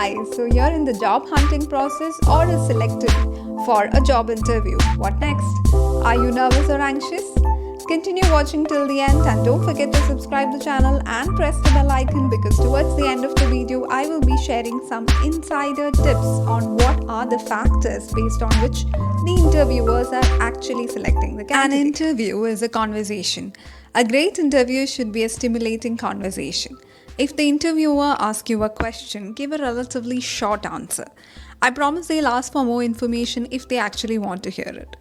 Hi, so you're in the job hunting process or is selected for a job interview. What next? Are you nervous or anxious? Continue watching till the end and don't forget to subscribe the channel and press the bell icon because towards the end of the video I will be sharing some insider tips on what are the factors based on which the interviewers are actually selecting the candidate. An interview is a conversation. A great interview should be a stimulating conversation. If the interviewer asks you a question, give a relatively short answer. I promise they'll ask for more information if they actually want to hear it.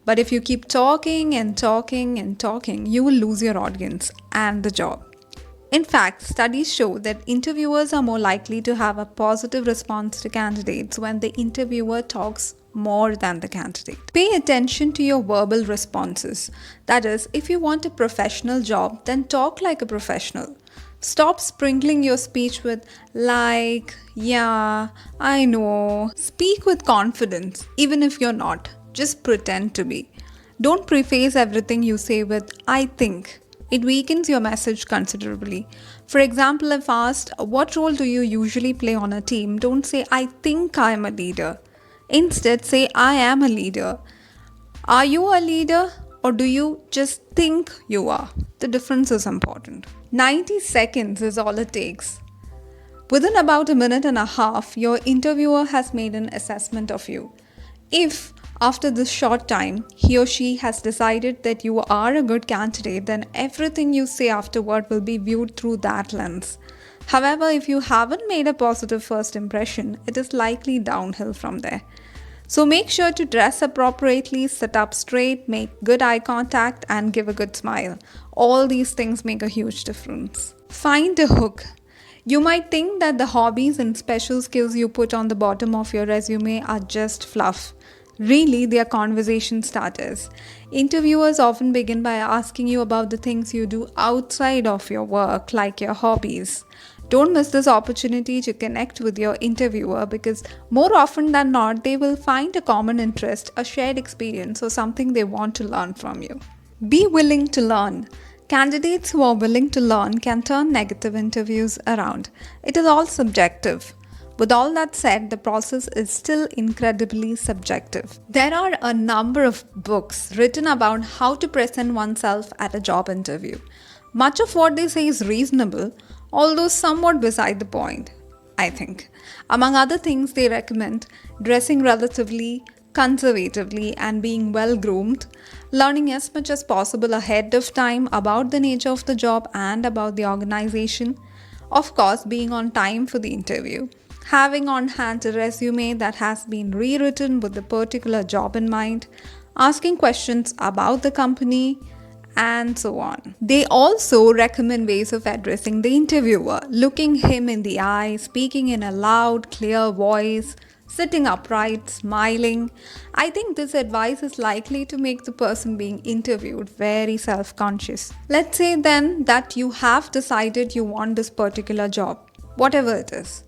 But if you keep talking and talking and talking, you will lose your audience and the job. In fact, studies show that interviewers are more likely to have a positive response to candidates when the interviewer talks more than the candidate. Pay attention to your verbal responses. That is, if you want a professional job, then talk like a professional. Stop sprinkling your speech with like, yeah, I know. Speak with confidence, even if you're not. Just pretend to be. Don't preface everything you say with I think. It weakens your message considerably. For example, if asked, what role do you usually play on a team? Don't say, I think I'm a leader. Instead, say, I am a leader. Are you a leader or do you just think you are? The difference is important. 90 seconds is all it takes. Within about a minute and a half, your interviewer has made an assessment of you. If after this short time, he or she has decided that you are a good candidate, then everything you say afterward will be viewed through that lens. However, if you haven't made a positive first impression, it is likely downhill from there. So make sure to dress appropriately, sit up straight, make good eye contact, and give a good smile. All these things make a huge difference. Find a hook. You might think that the hobbies and special skills you put on the bottom of your resume are just fluff. Really, they are conversation starters. Interviewers often begin by asking you about the things you do outside of your work, like your hobbies. Don't miss this opportunity to connect with your interviewer because more often than not, they will find a common interest, a shared experience, or something they want to learn from you. Be willing to learn. Candidates who are willing to learn can turn negative interviews around. It is all subjective. With all that said, the process is still incredibly subjective. There are a number of books written about how to present oneself at a job interview. Much of what they say is reasonable, although somewhat beside the point, I think. Among other things, they recommend dressing relatively conservatively and being well groomed, learning as much as possible ahead of time about the nature of the job and about the organization, of course, being on time for the interview, having on hand a resume that has been rewritten with the particular job in mind, asking questions about the company, and so on. They also recommend ways of addressing the interviewer, looking him in the eye, speaking in a loud, clear voice, sitting upright, smiling. I think this advice is likely to make the person being interviewed very self-conscious. Let's say then that you have decided you want this particular job, whatever it is.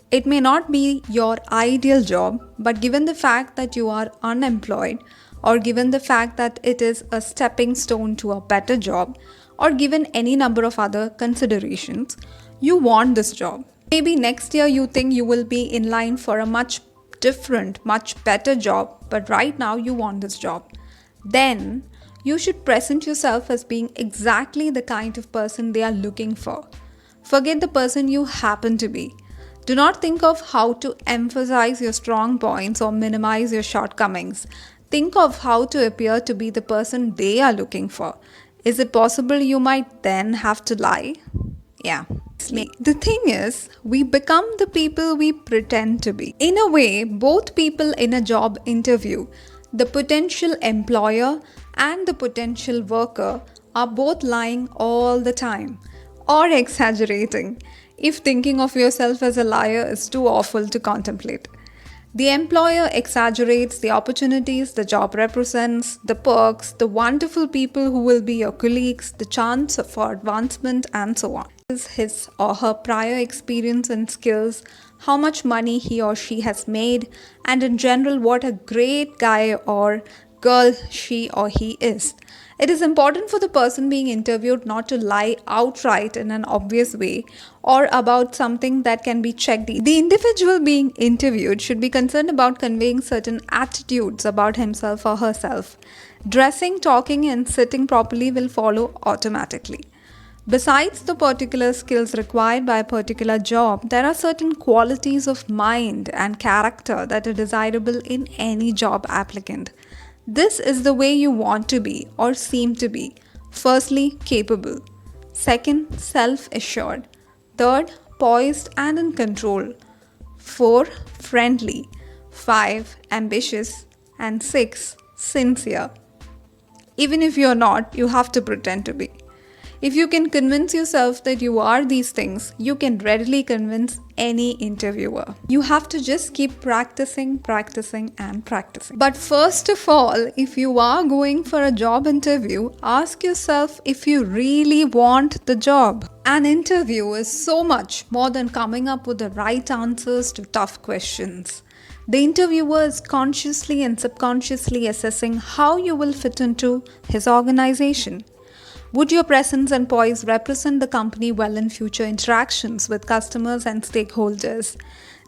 It may not be your ideal job, but given the fact that you are unemployed, or given the fact that it is a stepping stone to a better job, or given any number of other considerations, you want this job. Maybe next year you think you will be in line for a much different, much better job, but right now you want this job. Then you should present yourself as being exactly the kind of person they are looking for. Forget the person you happen to be. Do not think of how to emphasize your strong points or minimize your shortcomings. Think of how to appear to be the person they are looking for. Is it possible you might then have to lie? Yeah. The thing is, we become the people we pretend to be. In a way, both people in a job interview, the potential employer and the potential worker, are both lying all the time or exaggerating, if thinking of yourself as a liar is too awful to contemplate. The employer exaggerates the opportunities the job represents, the perks, the wonderful people who will be your colleagues, the chance for advancement, and so on. His or her prior experience and skills, how much money he or she has made, and in general what a great guy or girl she or he is. It is important for the person being interviewed not to lie outright in an obvious way or about something that can be checked. The individual being interviewed should be concerned about conveying certain attitudes about himself or herself. Dressing, talking, and sitting properly will follow automatically. Besides the particular skills required by a particular job, there are certain qualities of mind and character that are desirable in any job applicant. This is the way you want to be or seem to be. Firstly, capable. Second, self-assured. Third, poised and in control. 4, friendly. 5, ambitious. And 6, sincere. Even if you're not, you have to pretend to be. If you can convince yourself that you are these things, you can readily convince any interviewer. You have to just keep practicing, and practicing. But first of all, if you are going for a job interview, ask yourself if you really want the job. An interview is so much more than coming up with the right answers to tough questions. The interviewer is consciously and subconsciously assessing how you will fit into his organization. Would your presence and poise represent the company well in future interactions with customers and stakeholders?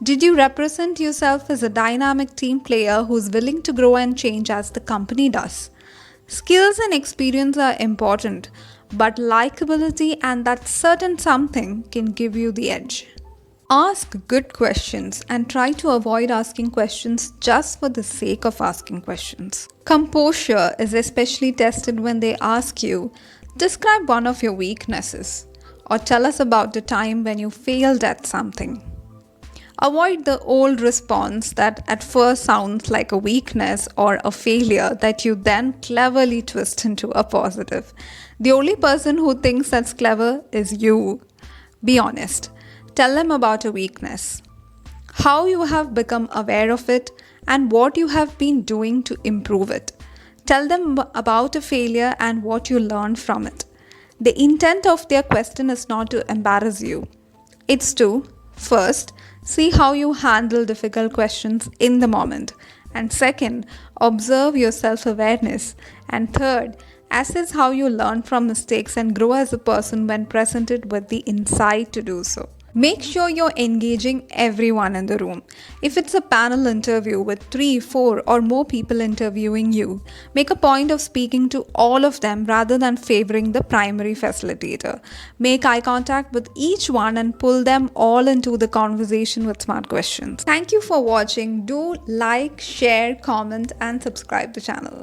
Did you represent yourself as a dynamic team player who's willing to grow and change as the company does? Skills and experience are important, but likability and that certain something can give you the edge. Ask good questions and try to avoid asking questions just for the sake of asking questions. Composure is especially tested when they ask you, describe one of your weaknesses, or tell us about the time when you failed at something. Avoid the old response that at first sounds like a weakness or a failure that you then cleverly twist into a positive. The only person who thinks that's clever is you. Be honest. Tell them about a weakness, how you have become aware of it, and what you have been doing to improve it. Tell them about a failure and what you learned from it. The intent of their question is not to embarrass you. It's to, first, see how you handle difficult questions in the moment. And second, observe your self-awareness. And third, assess how you learn from mistakes and grow as a person when presented with the insight to do so. Make sure you're engaging everyone in the room. If it's a panel interview with 3, 4 or more people interviewing you, make a point of speaking to all of them rather than favoring the primary facilitator. Make eye contact with each one and pull them all into the conversation with smart questions. Thank you for watching. Do like, share, comment and subscribe the channel.